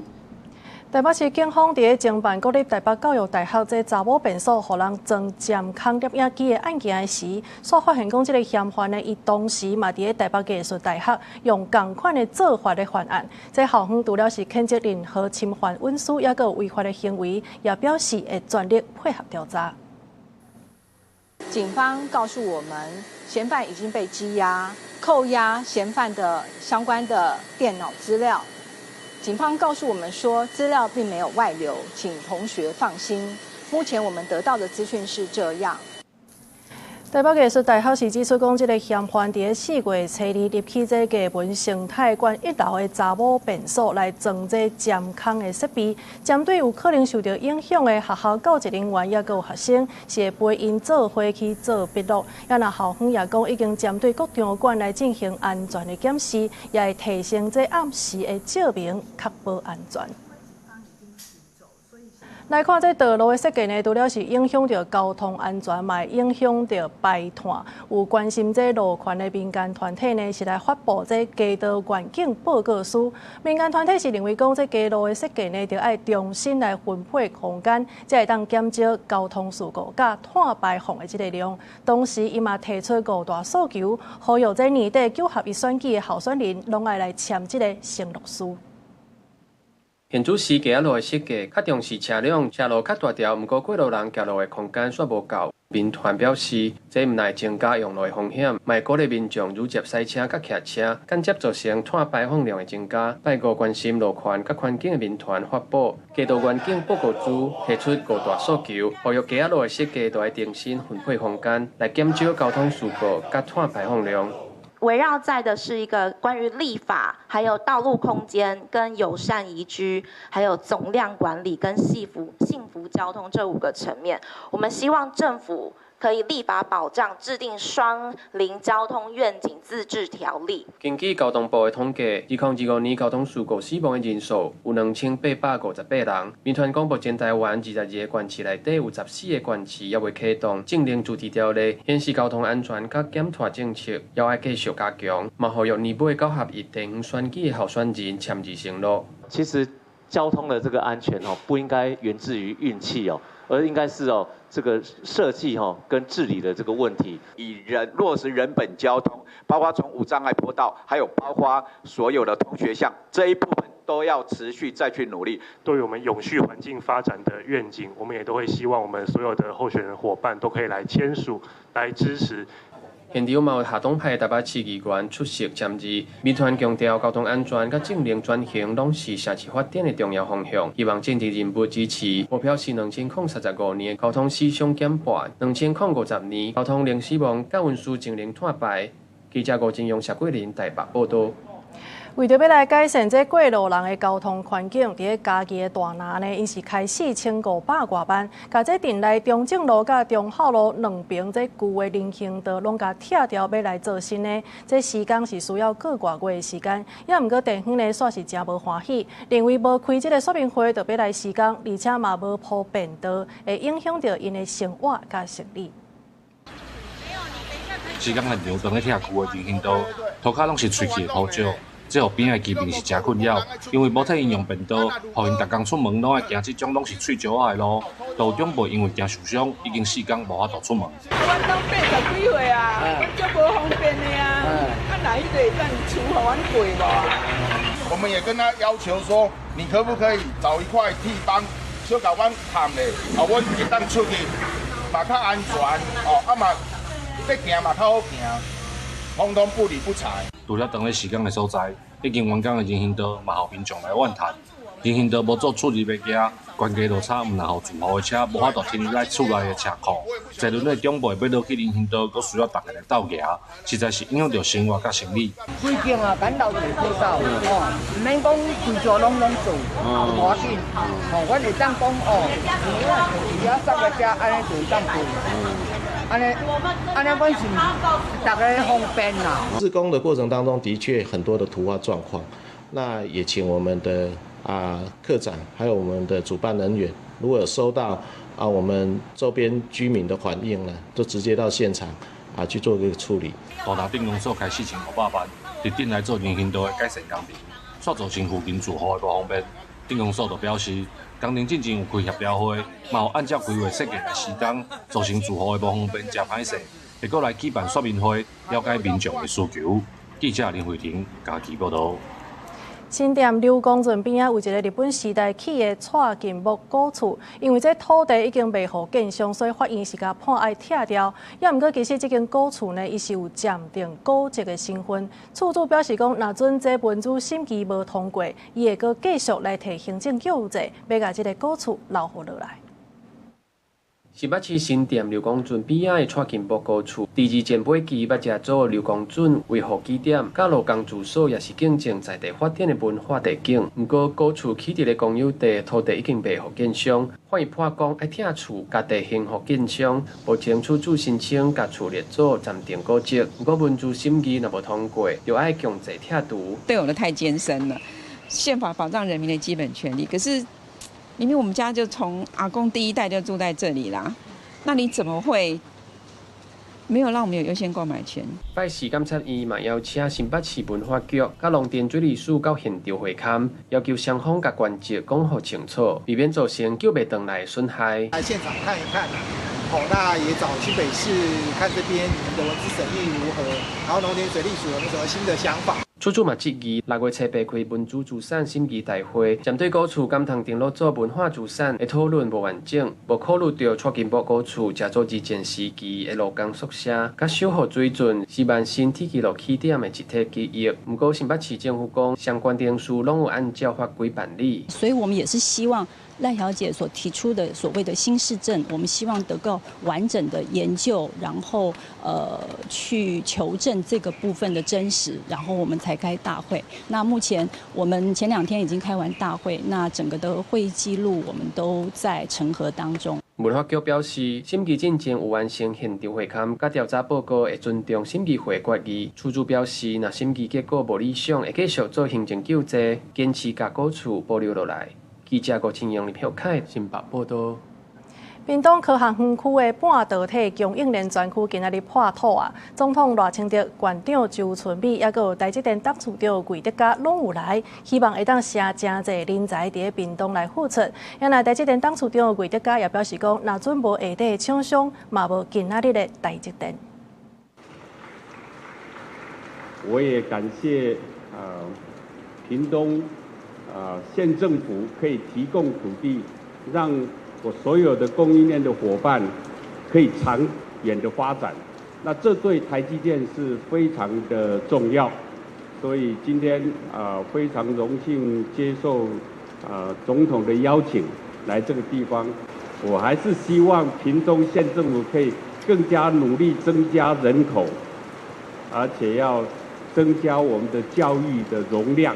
台北市警方伫侦办国立台北教育大学这查某便所，互人装监控摄影机的案件时，所发现讲这个嫌犯呢，伊当时嘛伫台北艺术大学用同款的做法来犯案。这校方除了是谴责任何侵犯隐私，也有违法的行为，也表示会全力配合调查。警方告诉我们，嫌犯已经被羁押，扣押嫌犯的相关的电脑资料。警方告诉我们说，资料并没有外流，请同学放心。目前我们得到的资讯是这样。台北艺术大学是指出讲，这个嫌犯伫4月初2入去这艺文生态馆1楼的查某便所来装这监控的设备，针对有可能受到影响的学校教职人员，也有学生是会陪因做伙去做笔录。也那校方也讲，已经针对各场馆来进行安全的检视，也会提升这暗时的照明，确保安全。来看这道路的设计呢，除了是影响到交通安全，嘛影响到排碳。有关心这路权的民间团体呢，是来发布这街道环境报告书。民间团体是认为讲，这街路的设计呢，就要重新来分配空间，才会当减少交通事故甲碳排放的这个量。同时，伊嘛提出5大诉求，呼吁这年底9合1选举的候选人，拢爱来签这个承诺书。现主时街路的设计较重视车辆车路较大条，毋过过路人行路的空间煞无够。民团表示，这毋但增加用路的风险，嘛会鼓励民众如接塞车甲骑车，间接造成碳排放量的增加。拜五关心路权甲环境的民团发布街道环境报告书，提出5大诉求，呼吁街路的设计都要重新分配空间，来减少交通事故甲碳排放量。围绕在的是一个关于立法，还有道路空间跟友善宜居，还有总量管理跟幸福交通这5个层面。我们希望政府可以立法保障，制定双零交通愿景自治条例。根据交通部的统计，2025年交通事故死亡的人数有2858人。民团讲，目前台湾22个县市内底有14个县市也未启动政令主题条例，显示交通安全甲减碳政策也要继续加强。嘛，呼吁年尾9合1地方选举的候选人签字承诺。其实交通的这个安全不应该源自于运气而应该是这个设计跟治理的这个问题，以落实人本交通，包括从无障碍坡道，还有包括所有的同学巷这一部分都要持续再去努力。对于我们永续环境发展的愿景，我们也都会希望我们所有的候选人伙伴都可以来签署，来支持。现场嘛有下党派台北市议员出席签字，民团强调交通安全甲政令转型拢是城市发展的重要方向，希望政治人物支持。目标是2035年交通死伤减半，2050年交通零死亡甲运输净零碳排。记者吴金勇、谢桂林台北报道。为着要来改善这过路人的交通环境，伫嘉义的大拿呢，因是开4500多班，甲这镇内中正路甲中孝路两边这旧的人行道拢甲拆掉，要来做新的。这时间是需要过偌月的时间，也毋过地方呢煞是真无欢喜，认为无开这个说明会就要来施工，而且嘛无铺便道，会影响到因的生活甲生理。时间很长，当咧拆旧的人行道，涂骹拢是喙齿的土石。这互边的居民是真困扰，因为无替因用便道，互因逐工出门拢爱行这种拢是喙石仔的路。路中袂因为惊受伤，已经4天无法度出门。阮拢80几岁啊，阮足无方便的啊，啊哪一个会当出互阮过无？我们也跟他要求说，你可不可以找一块地方，小甲阮摊咧，阮会当出去，嘛较安全，嘛要行嘛较好行，通通不理不睬。除了当咧施工的所在，已经完工的人行道嘛，互民众来怨叹。人行道无做处理物件，悬低落差，毋能互住户的车无法度停入来厝内的车库。坐轮的长辈要落去人行道，阁需要大家来斗行，实在是影响到生活甲生理。规间啊，赶到就做到，唔免讲规座拢做，无要紧。阮会当讲你要塞个车，安尼就会当做。安尼阮是大家方便啦。施工的过程当中，的确很多的突发状况，那也请我们的科长还有我们的主办人员，如果有收到我们周边居民的反映呢，就直接到现场去做一个处理。大拿镇公所开4500班，伫镇内做人行道的改善工程，煞造成附近住户的无方便。镇公所就表示，工程进前有开协调会，嘛有按照规划设计来施工，造成住户的无方便，真歹势。会过来举办说明会，了解民众的需求。记者林慧婷嘉义报道。新店柳公圳边有一个日本时代起的蔡金木古厝，因为这土地已经未予建商，所以法院是甲判爱拆掉。也毋过，其实这间古厝呢，伊是有鉴定古迹的身份。厝主表示讲，若准这文书审计无通过，伊会阁继续来提行政救济，要甲这个古厝留下落来。新北市新店刘公圳边仔的蔡金木古厝，第二前辈期捌食做刘公圳维护基点，甲罗工住所也是竞争在地发展的文化地景。不过，古厝起伫咧公有地，土地已经未予建商，法院判讲爱拆厝，甲地还予建商。目前厝主申请甲厝列作暂定古迹，不过文书审议若无通过，就爱强制拆除。对我们太艰深了，宪法保障人民的基本权利，可是。明明我们家就从阿公第一代就住在这里啦，那你怎么会没有让我们有优先购买权？拜市检察院嘛邀请新北市文化局、甲龙田水利署到现场会勘，要求双方甲关节讲好清楚，避免造成救不回来的损害。来现场看一看，那也找新北市看这边你们的文字审议如何，然后龙田水利署有没有什么新的想法？厝主嘛质疑6月7日开文主资产审议大会，针对古厝敢通定落做文化资产的讨论无完整，无考虑到蔡金木古厝借做之前时期的路工宿舍，甲守护水准是万新铁基路起点的一体记忆。不过新北市政府讲，相关定数拢有按照法规办理，所以我们也是希望赖小姐所提出的所谓的新市政，我们希望得到完整的研究，然后去求证这个部分的真实，然后我们才开大会。那目前我们前2天已经开完大会，那整个的会议记录我们都在审核当中。文化局表示，审议进前有完成现场会勘，甲调查报告会尊重审议会决议。厝主表示，若审议结果无理想，会继续做行政救济，坚持甲古厝保留落来。记者郭清阳、林孝凯新北报道。屏东科学园区的半导体供应链专区今仔日破土啊！总统赖清德、县长周春美，也有台积电董事长魏德嘉拢有来，希望会当写真侪人才伫屏东来付出。原来台积电董事长魏德嘉也表示讲，若准无下底厂商，嘛无今仔日的台积电。我也感谢屏东县政府可以提供土地，让我所有的供应链的伙伴可以长远的发展。那这对台积电是非常的重要，所以今天非常荣幸接受总统的邀请来这个地方。我还是希望屏东县政府可以更加努力增加人口，而且要增加我们的教育的容量。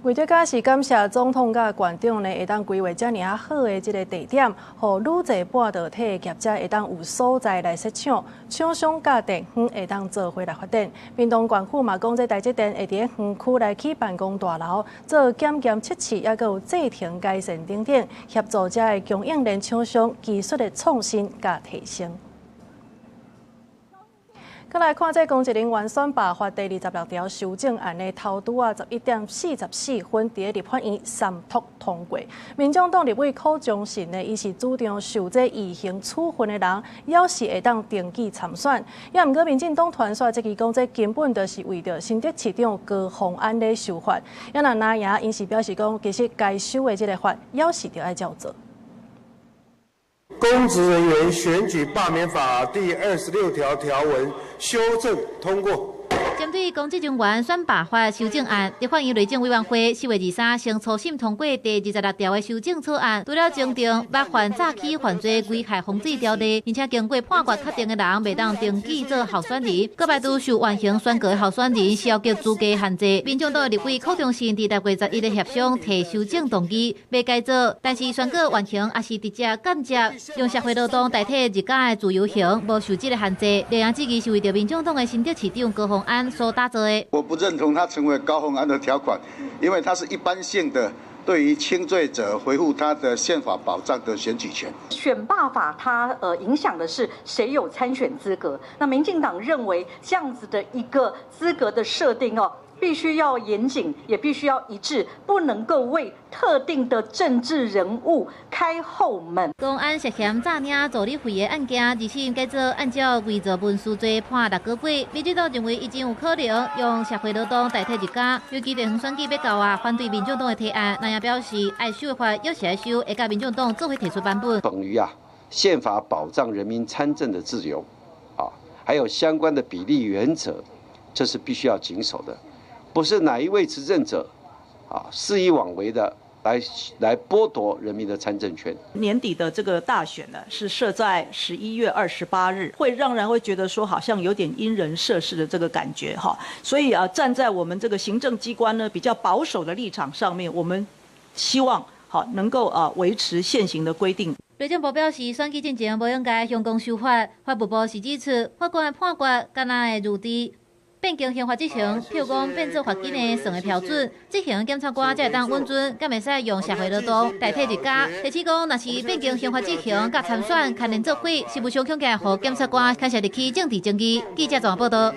为着假是感谢总统甲县长呢，会当规划遮尔啊好的这个地点，互愈侪半导体的业者会当有所在来设厂，厂商甲电园会当做伙来发展。屏东县府嘛讲，这台积电会伫咧园区来起办公大楼，做检验测试，也有制停改善等等，协助遮的供应链厂商技术的创新甲提升。再来看这公职人员选罢法第26条修正案的头拄啊11点44分，伫立法院三读通过。民众党立委柯忠信呢，伊是主张受这异刑处分的人，要是会当登记参选。也毋过，民进党团说，这期讲这根本就是为着新竹市长高虹安咧修法。也若拿赢，因是表示讲，其实该修的这个法，要是着爱照做。公职人员选举罢免法第26条条文修正通过。针对公职人员选罢法修正案，立法院内政委员会4月23日初审通过第26条的修正草案，除了增订违反早期犯罪危害防治条例，并且经过判决确定的人未当登记做候选人，各排除受完刑宣告的候选人消极资格限制。民众党的立委柯忠信伫6月11日协商提修正动议，要改做，但是宣告完刑也是直接间接用社会劳动代替日间的自由刑，无受这个限制。立案之议是为着民众党的新竹市长高虹安所打造的。我不认同它成为高虹安的条款，因为它是一般性的，对于轻罪者维护他的宪法保障的选举权。选罢法它影响的是谁有参选资格。那民进党认为这样子的一个资格的设定必须要严谨，也必须要一致，不能够为特定的政治人物开后门。公安涉嫌诈领助理费的案件，2审改做按照伪造文书罪判6个月。民进党认为已经有可能用社会劳动代替日间，尤其地方选举要到啊，反对民众党的提案，那也表示爱修的法要是爱修，会甲民众党做伙提出版本。等于宪法保障人民参政的自由，还有相关的比例原则，这是必须要谨守的。不是哪一位执政者肆意妄为的来剥夺人民的参政权。年底的这个大选呢，是设在11月28日，会让人会觉得说好像有点因人设事的这个感觉哈。所以站在我们这个行政机关呢比较保守的立场上面，我们希望能够维持现行的规定。内政部表示，选举进前无应该向公修法。法务部是指出，法官的判决敢若会入地。变更刑罚执行，譬如讲变做罚金的算的标准，执行检察官才会当稳准，敢袂使用社会劳动代替日假。提起讲，若是变更刑罚执行，甲参选牵连做伙，是不相恐吓，互检察官牵涉入去政治争议。记者综合报道。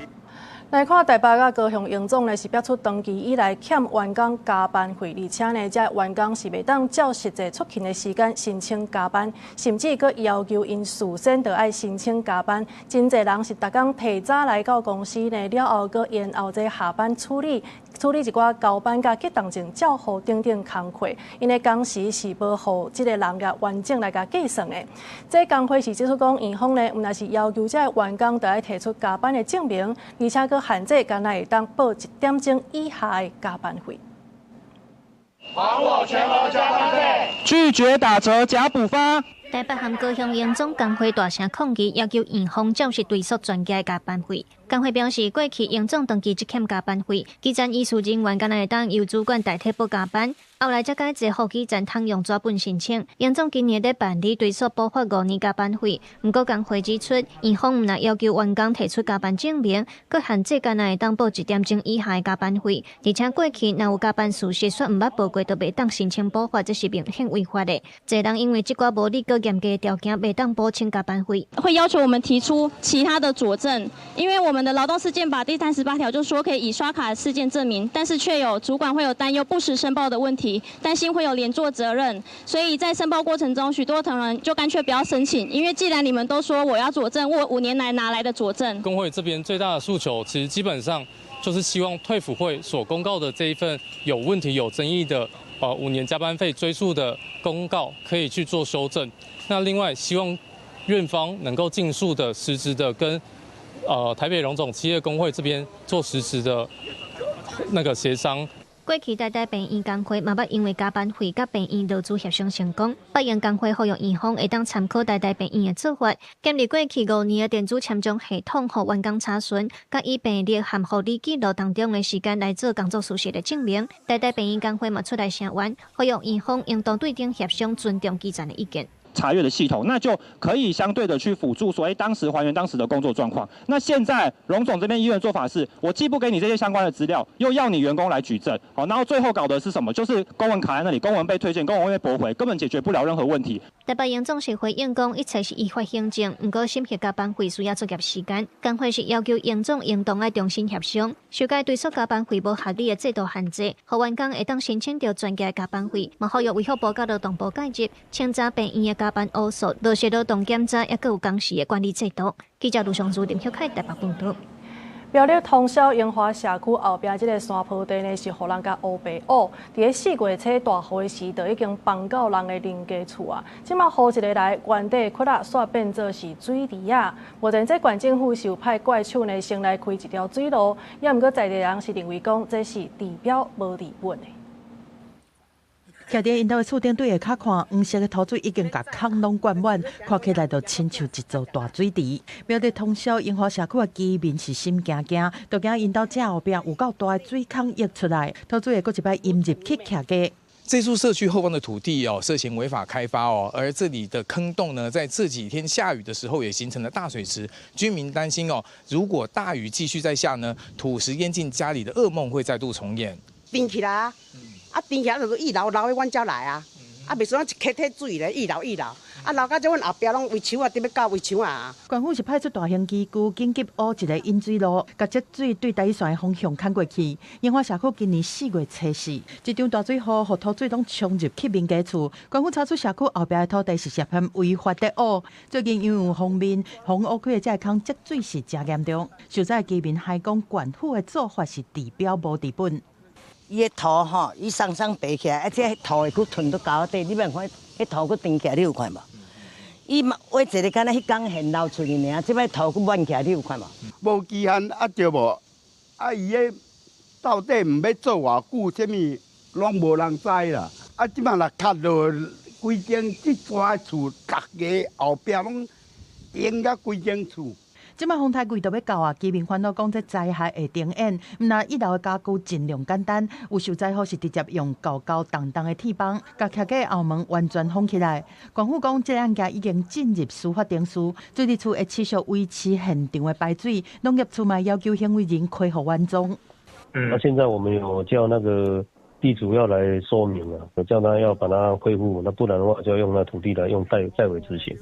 来看台北甲高雄营总呢是标出登记以来欠员工加班费，而且呢，这员工是袂当照实际出勤的时间申请加班，甚至佫要求因事先就爱申请加班。真侪人是逐工提早来到公司呢，了后佫延后这下班处理一寡交班甲结动证照户等等工课，因为工时是无互这个人甲完整来甲计算的。这工会是指出讲，院方呢，毋但是要求这员工就要提出加班的证明，而且佫限制敢若会当报1点钟以下的加班费。还我全额加班费，拒绝打折假补发。台北和高雄营总工会大声抗议，要求院方照实追溯专家的加班费。工会表示，过去营总登记只欠加班费，基层医术人员敢若会当由主管代替补加班。后来才改一户基层通用纸本申请。营总今年在办理追溯补发5年加班费，不过工会指出，院方毋但要求员工提出加班证明，佫限制敢若会当报1点钟以下的加班费，而且过去若有加班事实说毋捌报过，就袂当申请补发，这是明显违法的。侪人因为这寡无理佫严格的条件，袂当补请加班费。会要求我们提出其他的佐证，因为我们的劳动事件法第38条就说可以以刷卡事件证明，但是却有主管会有担忧不实申报的问题，担心会有连坐责任，所以在申报过程中，许多同仁就干脆不要申请，因为既然你们都说我要佐证，我5年来拿来的佐证。工会这边最大的诉求，其实基本上就是希望退辅会所公告的这一份有问题、有争议的5年加班费追溯的公告可以去做修正。那另外，希望院方能够尽速的实质的跟台北荣总企业工会这边做实质的那个协商。过去台大病院工会嘛捌因为加班费甲病院劳资协商成功，北营工会呼吁院方会当参考台大病院的做法，建立过去5年的电子签章系统，互员工查询，甲以病历和护理记录当中的时间来做工作事实的证明。台大病院工会嘛出来声援，呼吁院方应当对等协商，尊重基层的意见。查阅的系统，那就可以相对的去辅助所谓当时还原当时的工作状况。那现在荣总这边医院的做法是，我既不给你这些相关的资料，又要你员工来举证，好，然后最后搞的是什么？就是公文卡在那里，公文被推荐，公文被驳回，根本解决不了任何问题。台北营总是回应讲，一切是依法行政，不过审核加班费需要作业时间。工会是要求营总应当要重新协商，修改对缩加班费无合理的制度限制，互员工会当申请到专家的加班费，嘛呼吁卫福部甲劳动部介入，清查病院的加班乌数。落实劳动检查，也各有工时的管理制度。记者卢尚珠、林秀凯台北报道。苗栗通霄樱花社区后壁这个山坡地呢，是互人家乌白乌。伫个4月初大雨的时，就已经放到人的邻家厝啊。即马雨一个来，原地窟仔煞变做是水池啊。目前这县政府是有派怪手呢，先来开一条水路，也毋过在地人是认为讲这是地表无治本的。徛伫因兜的厝顶对下骹看，黄色的土水已经甲空拢灌满，看起来就亲像一座大水池。苗栗通霄樱花社区的居民是心惊惊，就惊因兜正后壁有够大的水坑溢出来，土水会搁一摆淹入去徛家。这处社区后方的土地涉嫌违法开发而这里的坑洞呢，在这几天下雨的时候也形成了大水池，居民担心如果大雨继续再下呢，土石淹进家里的噩梦会再度重演。冰起来啊！冰起来就是一楼的阮才来啊，袂算一溪体水咧，一楼，流到这阮后壁拢围墙啊，伫要到围墙啊。官府是派出大型机具，紧急挖一个引水路，甲积水对台线的方向牵过去。樱花社区今年4月初4，一场大水雨，互土水拢冲入去民家厝。官府查出社区后壁的土地是涉嫌违法的挖。最近因为有封面，洪挖开的这个坑积水是真严重。受灾居民还讲，官府的做法是地表无治本。伊个土伊松爬起来，这土会去吞到高底，你免看，迄土去长起来，你有看无？伊挖一个，敢若迄工现捞出去尔，即摆土去满起来，你有看无？无期限啊，对无？伊个到底毋要做偌久，啥物拢无人知啦。即摆若卡落规间即抓厝，逐个后壁拢淹甲规间厝。即马风台季都要到啊，居民烦恼讲这灾害会重演。毋那1楼的家具尽量简单，有受灾户是直接用高高重重的铁板，甲徛家后门完全封起来。官府讲，这案件已经进入司法程序，水利处会持续维持现场的排水。农业处嘛要求行为人恢复原状。那现在我们有叫那个地主要来说明啊，有叫他要把它恢复，那不然的话就要用那土地来用代为执行。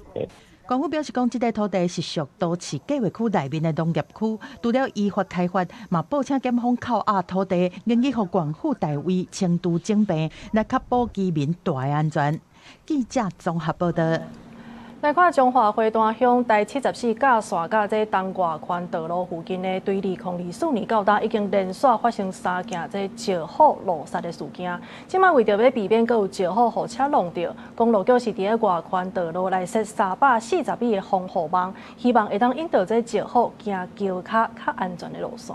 官府表示讲，这块土地是属都市计划区内面的农业区，除了依法开发，嘛报请检方扣押土地，愿意互官府代为清除整病，来确保居民大安全。记者综合报道。来看中华花旦乡第74架线甲这东外环道路附近呢，对2024年到今已经连续发生3件这石虎落石的事件。即卖为着要避免佫有石虎互车弄到，公路局是伫个外环道路来设340米的防护网，希望会当引导这石虎行桥卡较安全的路线。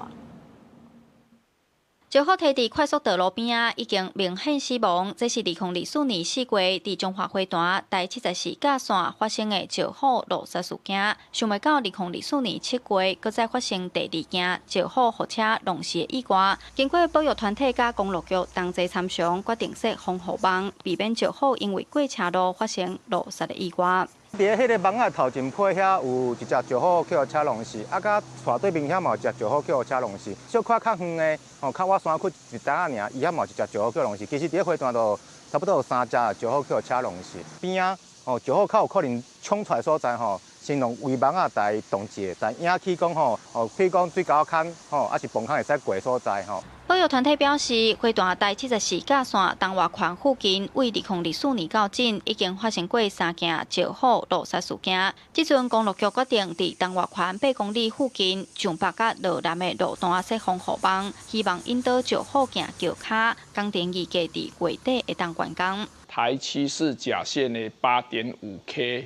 石虎摕伫快速道路边啊，已经明显死亡。这是2024年4月伫中华花旦第74架线发生的石虎落石事件。想袂到2024年7月，搁再发生第2件石虎互车弄死的意外。经过保育团体甲公路局同齐参详，决定设防护网，避免石虎因为过车路发生落石的意外。伫迄个网仔头前坡遐有一只石虎去互车弄死，甲斜对面遐嘛有一只石虎去互车弄死。小可较远的，较我山区一单仔尔，伊遐嘛有一只石虎去弄死。其实伫花旦都差不多有3只石虎去互车弄死。边啊，石虎较有可能冲出来所在先用围网仔来冻结，但引起讲譬如讲水沟坑还是崩坑会使过所在保育团体表示，花旦第74架线东外环附近，为2024年到今已经发生过3件石虎落石事件。即阵公路局决定伫东外环8公里附近，上北甲落南的路段设防护网，希望引导石虎行桥卡。工程预计伫月底会当完工。台74甲线的8.5K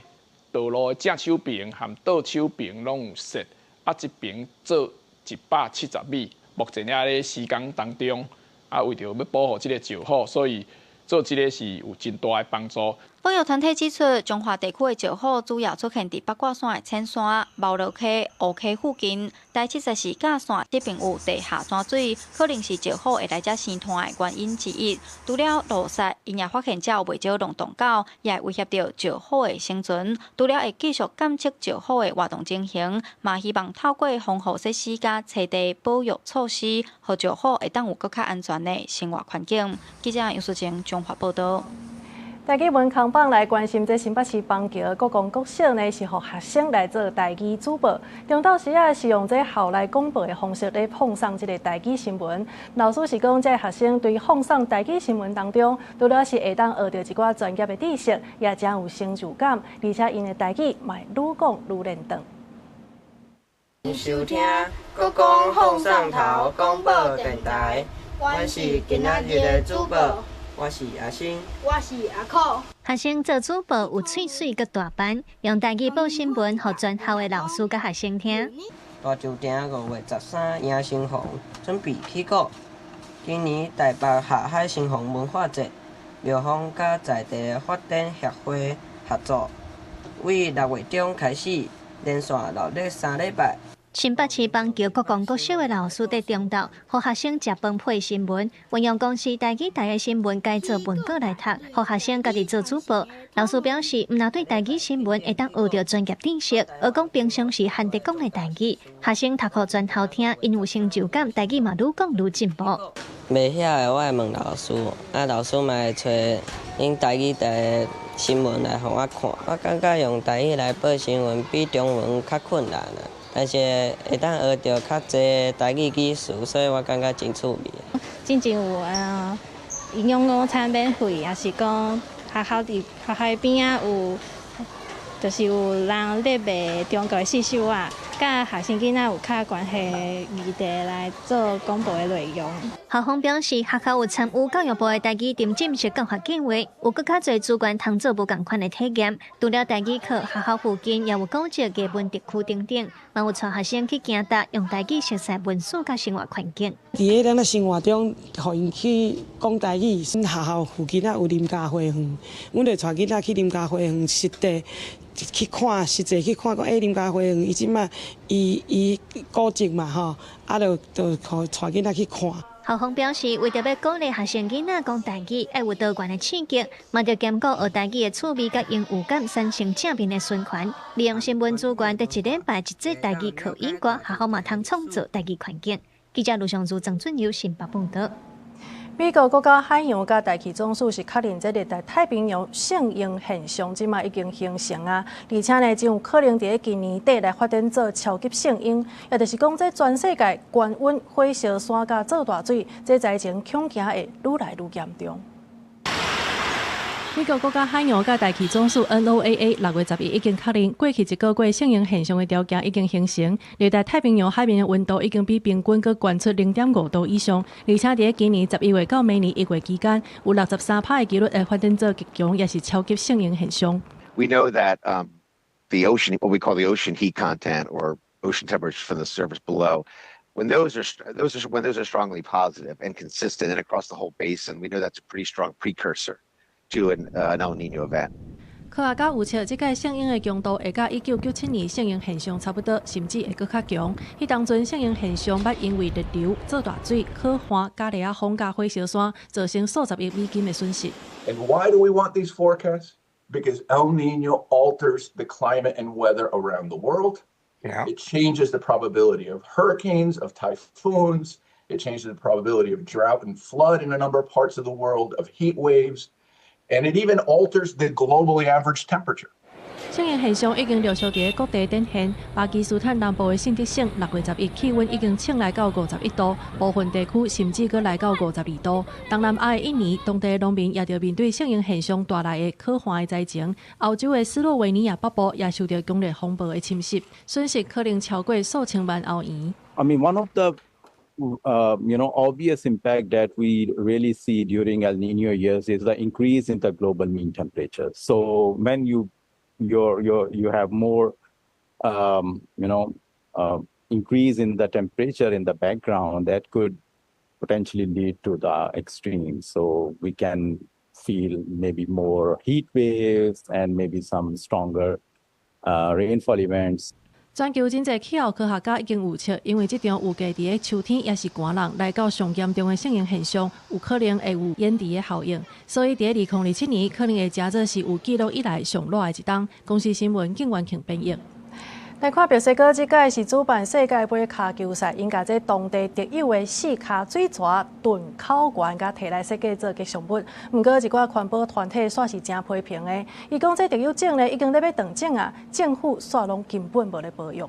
道路的正手边和倒手边拢有设，一边做170米。目前也咧施工当中，为着要保护这个石虎，所以做这个是有真大的帮助。保育团体指出，中华地区的石虎主要出现伫八卦山的浅山、毛路溪、乌溪附近。第74架线这边有地下泉水，可能是石虎会来遮生滩的原因之一。除了落石，因也发现遮有袂少龙洞狗，也会威胁到石虎的生存。除了会继续监测石虎的活动情形，嘛希望透过丰富设施甲栖地保育措施，让石虎会当有更较安全的生活环境。记者杨淑晴综合报道。台语文康榜来关心，这新北市邦桥国公国小呢是互学生来做台语主播，中昼时啊是用这校内广播的方式来奉送这个台语新闻。老师是讲，这学生对奉送台语新闻当中，除了是会当学到一寡专业的知识，也真有成就感，而且因的台语嘛愈讲愈认同。收听国公奉送头广播电台，我是今仔日的主播。我是阿星，我是阿酷。学生做主播有喙水佮大班，用台语报新闻，予全校的老师佮学生听。大酒店5月13迎新房准备起稿。今年台北下海新房文化节，庙方佮在地发展协会合作，为6月中开始，连续6日3礼拜。新北市邦桥国公国小的老师伫中昼，予学生食饭配新闻，运用公司台语台的新闻改做文稿来读，予学生家己做主播。老师表示，毋若对台语新闻会当学到专业知识，而讲平常时罕得讲的台语，学生读互全校听，因有成就感，台语嘛愈讲愈进步。袂晓的我会问老师，老师嘛会找因台语台的新闻来互我看。我感觉用台语来报新闻比中文较困难啦。但是会当学到较侪台语技术，所以我感觉真趣味。真正有营养午餐免费，也是讲学校边啊有，就是有人咧卖中国的四手啊，甲学生囡仔有较关系议题来做广播的内容。校方表示，学校有参与教育部的台语沉浸式教学计划，有更较侪资源通做无共款的体验。除了台语课，学校附近也有组织艺文特区等等，嘛有带学生去行达用台语熟悉文史甲生活环境。伫咱的生活中，互因去讲台语。学校附近啊有林家花园，阮就带囡仔去林家花园实地去看，实际去看讲，林家花园伊即摆伊古迹嘛吼，就带囡仔去看。校方表示，为着要鼓励学生囡仔讲台语，要有多元的刺激，嘛着兼顾学台语的趣味甲英语感，产生正面的循环。利用新闻资源，在1礼拜一节台语课以外，学校嘛通创造台语环境。记者卢尚珠、郑俊佑新北报道。美国国家海洋甲大气总署是确认，这热带太平洋圣婴现象即马已经形成啊，而且呢，真有可能伫今年底来发展做超级圣婴，也就是讲，这全世界高温火烧山甲做大水，这灾情恐惊会愈来愈严重。美国国家海洋甲大气总署 NOAA 6月11日已经确认，过去1个月圣婴现象的条件已经形成，热带太平洋海面的温度已经比平均阁悬出0.5度以上，而且伫今年11月到明年1月期间，有63%的几率会发展做极强，也是超级圣婴现象。We know that the ocean, what we call the ocean heat content or ocean temperatures from the surface below, when those are strongly positive and consistent and across the whole basin, we know that's a pretty strong precursor to an El Nino event. 科学家预测，这届圣婴的强度会甲1997年圣婴现象差不多，甚至会更较强。迄当阵圣婴现象捌因为热流、做大水、可汗、加利亚风甲火烧山，造成数十亿美金的损失。And why do we want these forecasts? Because El Nino alters the climate and weather around the world. Yeah. It changes the probability of hurricanes, of typhoons. It changes the probability of drought and flood in a number of parts of the world, of heat waves. And it even alters the globally average temperature. 圣婴现象已经陆续伫各地展现。巴基斯坦南部的圣德省6月11日气温已经升来到51度，部分地区甚至阁来到52度。东南亚的印尼，当地的农民也着面对圣婴现象带来的可汗的灾情。欧洲的斯洛维尼亚北部也受到强烈风暴的侵袭，损失可能超过数千万欧元。I mean, one of the obvious impact that we really see during El Nino years is the increase in the global mean temperature. So when you have more, increase in the temperature in the background, that could potentially lead to the extremes. So we can feel maybe more heat waves and maybe some stronger rainfall events. 全球真侪气候科学家已经预测，因为这场有价伫个秋天也是寒冷来到上严重的性形现象，有可能会有延迟的效应。所以伫个2027年，可能会真做是有记录以来上热的一冬。公司新闻景元庆编译。来看墨西哥这届是主办世界杯骹球赛，因甲这当地特有的四卡水蛇盾口丸，甲摕来设计做吉祥物。毋过一寡环保团体煞是真批评的，伊讲这特有种呢已经咧要断种啊，政府煞拢根本无咧保育。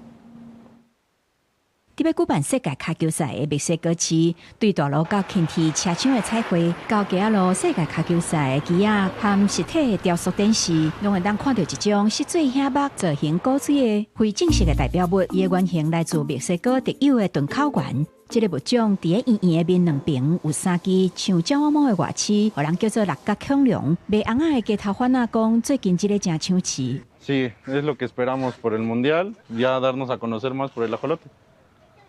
伫要举办世界骹球赛的墨西哥市，对大路到轻铁车厂的彩绘，到街路世界骹球赛的机仔和实体的雕塑展示，拢会当看到一种是最显目、造型古锥的非正式的代表物，伊的原型来自墨西哥特有的盾口丸。这个物种伫个圆圆的面两边有3支像鸟仔毛的外翅，互人叫做六角恐龙。卖红仔的街头贩仔讲，最近这个真抢市。Sí, es lo que esperamos por el mundial, ya darnos a conocer más por el ajolote.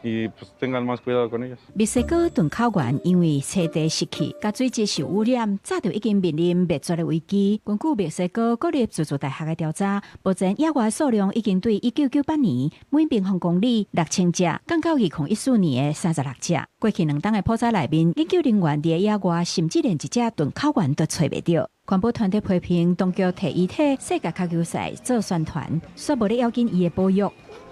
Y pues tengan más cuidado con ellas. 墨西哥盾口丸因为彻底失去，甲水质受污染，早就已经面临灭绝的危机。根据墨西哥国立自助大学的调查，目前野外数量已经对1998年每平方公里6000只，降到2014年的36只。过去2冬的普查内面，研究人员伫野外甚至连一只盾口丸都找袂到。环保团体批评当局摕遗体世界骹球赛做宣传，煞无咧要紧伊的保育。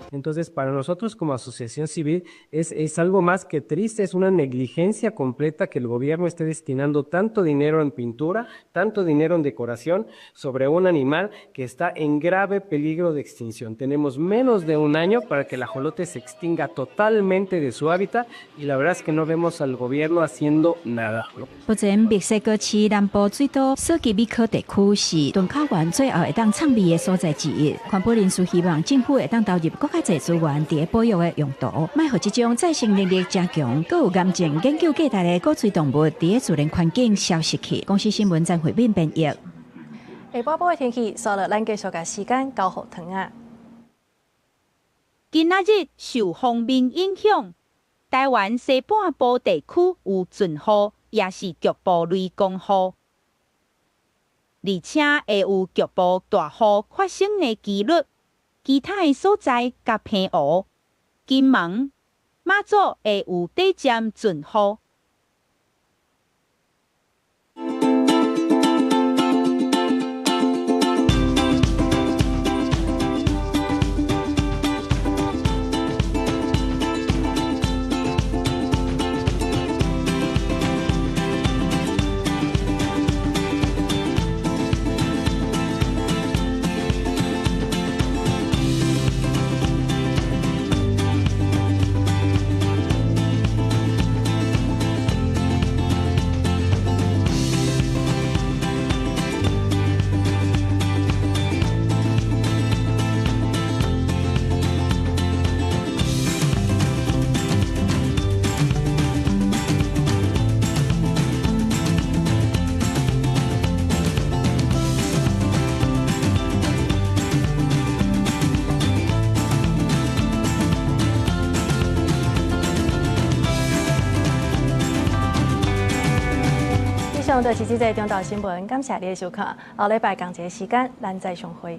Entonces, para nosotros como asociación civil es algo más que triste, es una negligencia completa que el gobierno esté destinando tanto dinero en pintura, tanto dinero en decoración sobre un animal que está en grave peligro de extinción. Tenemos menos de un año para que el ajolote se extinga totalmente de su hábitat y la verdad es que no vemos al gobierno haciendo nada. 目前墨西哥市南部最多涉及美科地区是盾口丸最后会当创美的所在之一。环保人士希望政府会当投入更加侪资源伫保育的用途，卖互这种再生能力加强、更有严正研究价值的古锥动物伫自然环境消失去。公司新闻张慧敏编译。下晡晡的天气，所以咱继续甲时间交互糖啊。今仔日受锋面影响，台湾西半部地区有阵雨，也是局部雷公雨，而且会有局部大雨发生的几率。其他的所在甲平湖、金门、马祖会有短暂阵雨。以上就是这则中岛新闻，感谢你的收看。下礼拜同一个时间，咱再相会。